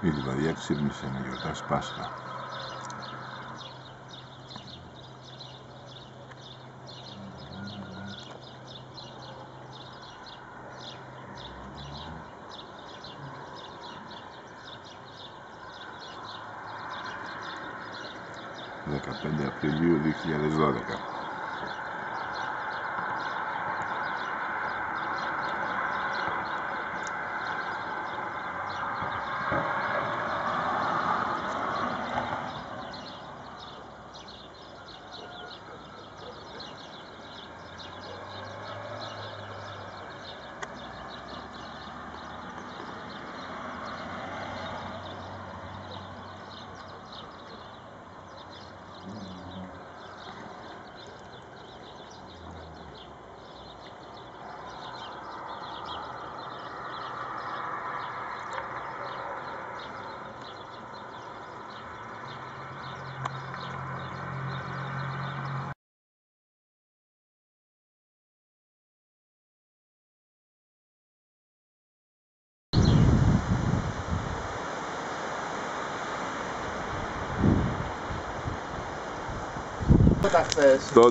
Η Λιβαδιά ξύπνησε να γιορτάσει Πάσχα. ...15 Απριλίου 2012.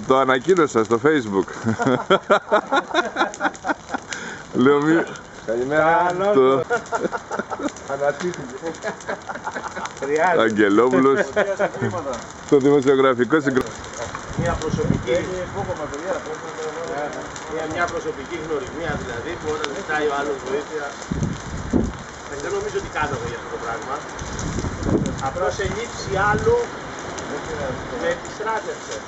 Το ανακοίνωσα στο Facebook. Λέω μη... Καλημέρα. Αγγελόπουλος. Το δημοσιογραφικό συγκρότημα. Μια προσωπική γνωριμία δηλαδή που όταν ζητάει ο άλλος βοήθεια. Δεν νομίζω ότι κάνω για αυτό το πράγμα. Απλώς σε λήψη άλλου με επιστράτευσε.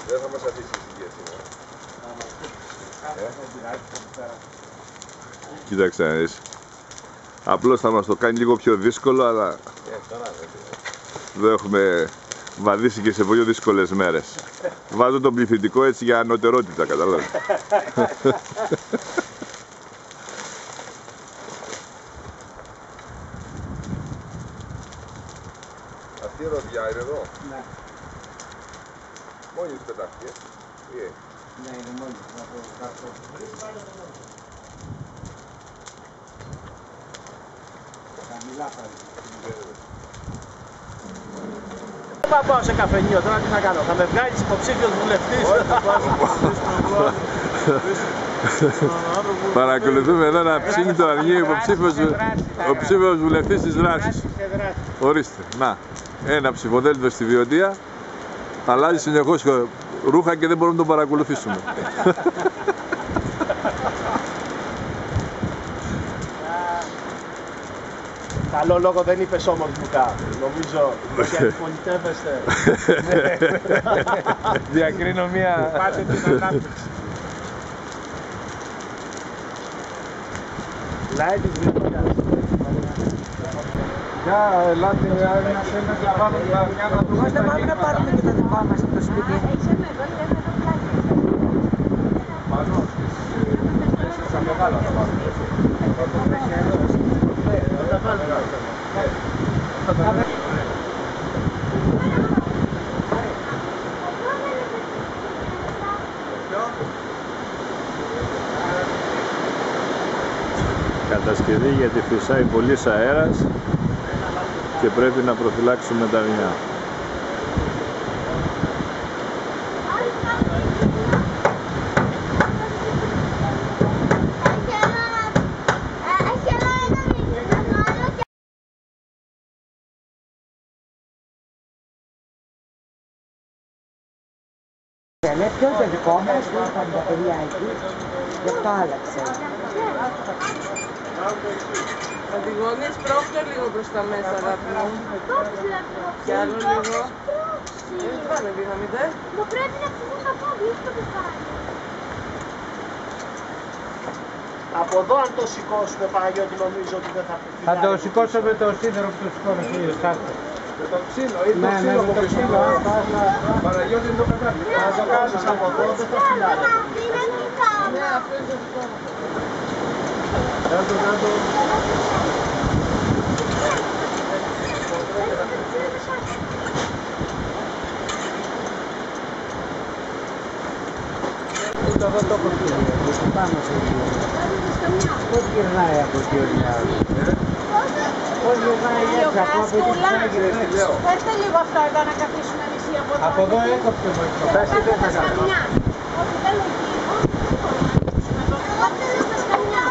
Δεν θα μας αφήσει η συγκέντρωση. Κοίταξε να δεις. Απλώς θα μας το κάνει λίγο πιο δύσκολο, αλλά δεν έχουμε βαδίσει και σε πολύ δύσκολες μέρες. Βάζω τον πληθυντικό έτσι για ανωτερότητα, καταλάβεις. Αυτή η ροδιά είναι εδώ. Ναι. Μόνη της πετάχτηκε. Ναι, είναι μόνη της. Να το κάτω. Χαμηλά πάλι. Δεν θα πάω σε καφενείο, τώρα τι θα κάνω, θα με βγάλεις υποψήφιος βουλευτής. Παρακολουθούμε εδώ να ψήνει το αργείο υποψήφιος βουλευτής της δράσης. Ορίστε, να, ένα ψηφοδέλτιο στη Βιωτία, αλλάζει συνεχώς ρούχα και δεν μπορούμε να τον παρακολουθήσουμε. Καλό λόγο δεν είπες όμως Λουκά, νομίζω ότι αντιπολιτεύεστε. Διακρίνω μία... Πάτε την ανάπτυξη. Λάι της Βιωτίας. Για ελάτε, ένας να πάρουμε για να το Πώς δεν πάμε να πάρουμε και το δικό μας από το σπίτι. Πάνω, στα μεγάλα θα πάρουμε. Κατασκευή γιατί φυσάει πολύς αέρας και πρέπει να προφυλάξουμε τα δεινά. Ποιο το δικό μας, που ήταν τα παιδιά εκεί, γι' αυτό άλλαξε. Αντιγόνης, πρόχνε λίγο προς τα μέσα, αγάπη μου. Κι άλλο λίγο. Δεν πάμε, πήγαμε, δε. Μα πρέπει να ψηφούν τα πόδια, όχι το κεφάλι. Από εδώ αν το σηκώσουμε Παναγιώτη νομίζω ότι δεν θα πει. Θα το σηκώσω με το σίδερο που το σηκώνω κύριε Σάρτο. Με το ξύλο, ή το Ναι, ξύλο από το πίσω. ξύλο. Παραγιώτη είναι το πετάκι. Θα το κάνεις από εδώ, δεν θα φυλάρει. Είναι η κάμερα. Ναι, αυτό είναι το δικό μας. Ούτε εδώ το έχω πει, πάνω σε λίγο. Πώς γυρνάει από εκεί ο Λιάδος? Πώς γυρνάει έτσι από εκεί τις άγγελες? Φέρτε λίγο αυτό εδώ να καθίσουμε μισή από εδώ. Από εδώ έκοψε μου έξω. Πες δεν θα κάνω. Όχι, θέλω εκεί. Πάτε στα σκαμιά.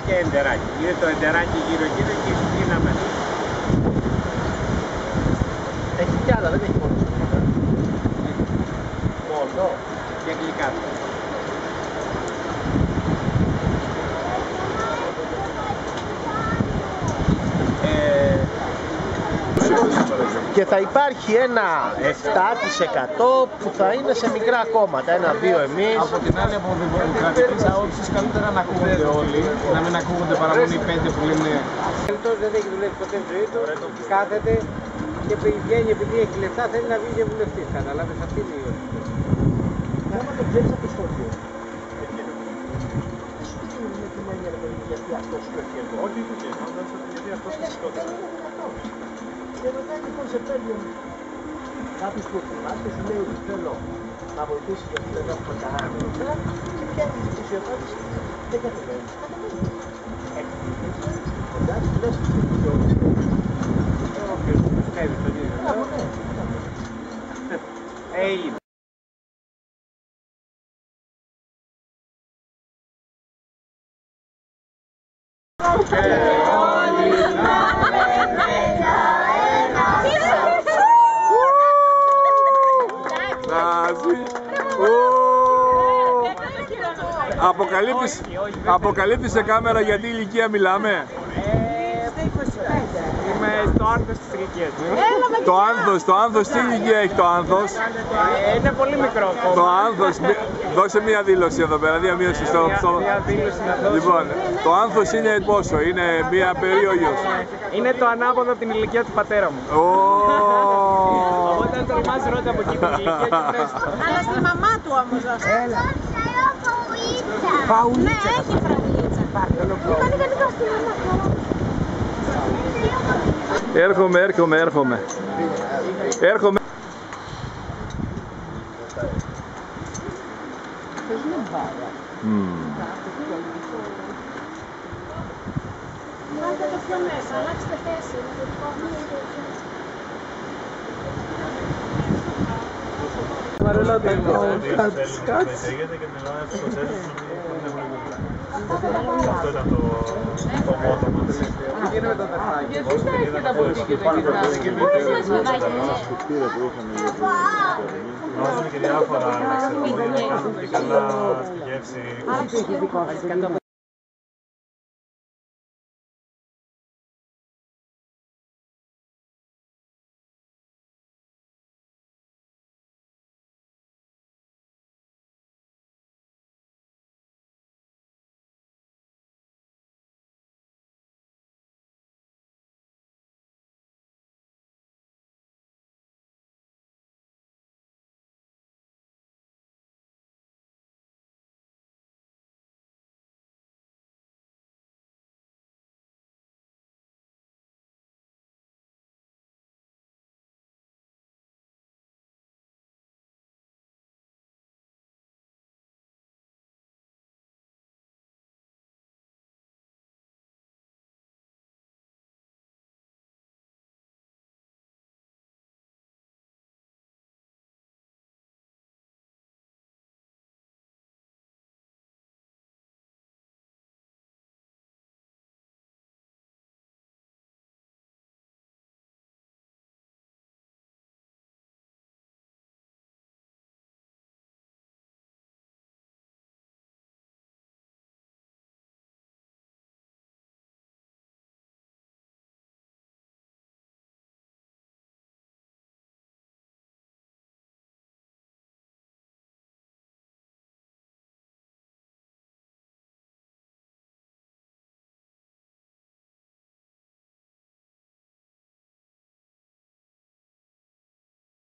Και εντεράκι. Είναι το εντεράκι γύρω-γύρω και η σπίνα μέσα. Έχει κι άλλα, δεν έχει μόνο σπίνα. Μόνο και γλυκά. Και θα υπάρχει ένα 7% που θα είναι σε μικρά κόμματα, 1-2 εμείς. Από την άλλη, από δημοκρατικής άποψης, καλύτερα να ακούγονται όλοι, να μην ακούγονται παρά μόνο οι 5 που λένε. Αυτός δεν έχει δουλέψει ποτέ στη ζωή του, κάθεται και βγαίνει επειδή έχει λεφτά, θέλει να βγει και βουλευτής. Καταλάβες, αυτή είναι η ώρα. Άμα το ξέρεις από το σχολείο. Γιατί αυτός σου έχει εδώ. Όχι, γιατί αυτός έχει και μετά λοιπόν σε παίρνει κάποιος που θυμάται και σου λέει ότι θέλω να βοηθήσει γιατί δεν έχουμε κανένα λεφτά και πιάνει τη φυσιοπάτηση δεν κατεβαίνει. Εντάξει, λες και σε όλες τις όποιος πιστεύει στον ίδιο. Είναι. Αποκαλύπτεις σε κάμερα γιατί ηλικία μιλάμε. Είμαι στο άνθος της ηλικίας. Το άνθος, τι ηλικία έχει το άνθος? Είναι πολύ μικρό ακόμα. Το άνθος, δώσε μια δήλωση εδώ πέρα, διαμείωση στο... Μια δήλωση να δώσω. Λοιπόν, το άνθος είναι πόσο, είναι μια περίοδος. Είναι το ανάποδο από την ηλικία του πατέρα μου. Οπότε αν το ρημάζει ρώτα από εκεί την ηλικία και πες. Αλλά στη μαμά του όμως δώστε. Έλα. Παουλίτσα. Ναι, έχει φραουλίτσα. Κάνει καλύτερα στη μαμά του. Έρχομαι. Βάλτε το πιο μέσα, αλλάξτε θέση. Αυτό ήταν το μότο μας. Τι γίνεται με το τεφάκι? Γιατί δεν έχετε από εκεί και το κοιτάτε? Πού είναι το παιδάκι? Βάζουν και διάφορα ξερομόνια να κάνουν και καλά γεύση.